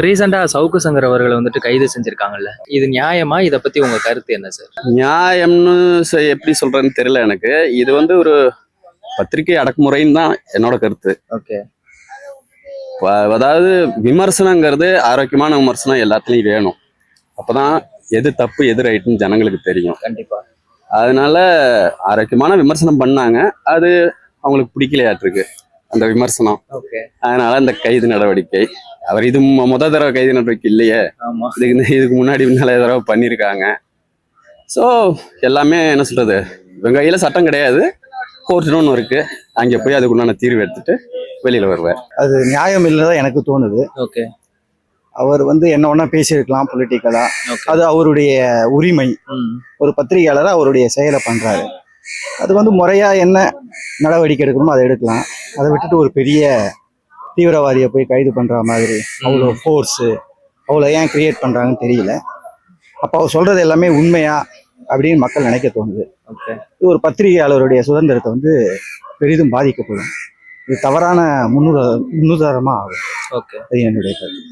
ரீசெண்டா சவுக்கு சங்கர் அவர்களை வந்துட்டு கைது செஞ்சிருக்காங்கல்ல, இது நியாயமா? இத பத்தி உங்க கருத்து என்ன சார்? நியாயம்னு எப்படி சொல்றேன்னு தெரியல எனக்கு. இது வந்து ஒரு பத்திரிகை அடக்குமுறைன்னு தான் என்னோட கருத்து. ஓகே. அதாவது விமர்சனங்கிறது ஆரோக்கியமான விமர்சனம் எல்லாத்துலயும் வேணும். அப்பதான் எது தப்பு எது ரைட்டுன்னு ஜனங்களுக்கு தெரியும். கண்டிப்பா. அதனால ஆரோக்கியமான விமர்சனம் பண்ணாங்க. அது அவங்களுக்கு பிடிக்கலையாட்டிருக்கு அந்த விமர்சனம். ஓகே. அதனால இந்த கைது நடவடிக்கை. அவர் இது முத தடவை கைது நடவடிக்கை இல்லையே, ஆமா. இதுக்கு முன்னாடி நிறைய தடவை பண்ணியிருக்காங்க. ஸோ எல்லாமே என்ன சொல்றது, இவங்க கையில சட்டம் கிடையாது, கோர்ட்டுன்னு ஒன்று இருக்கு. அங்கே போய் அதுக்குண்டான தீர்வு எடுத்துட்டு வெளியில வருவார். அது நியாயம் இல்லைதான் எனக்கு தோணுது. ஓகே. அவர் என்ன ஒன்றா பேசியிருக்கலாம் பொலிட்டிக்கலா, ஓகே. அது அவருடைய உரிமை. ஒரு பத்திரிகையாளராக அவருடைய செயலை பண்றாரு. அது முறையா என்ன நடவடிக்கை எடுக்கணுமோ அதை எடுக்கலாம். அதை விட்டுட்டு ஒரு பெரிய தீவிரவாதியை போய் கைது பண்ற மாதிரி அவ்வளோ ஃபோர்ஸு அவ்வளோ ஏன் கிரியேட் பண்றாங்கன்னு தெரியல. அப்போ அவர் சொல்றது எல்லாமே உண்மையா அப்படின்னு மக்கள் நினைக்க தோணுது. ஓகே. இது ஒரு பத்திரிகையாளருடைய சுதந்திரத்தை பெரிதும் பாதிக்கப்படும். இது தவறான முன்னுதாரணமா ஆகும். ஓகே. அது என்னுடைய கருத்து.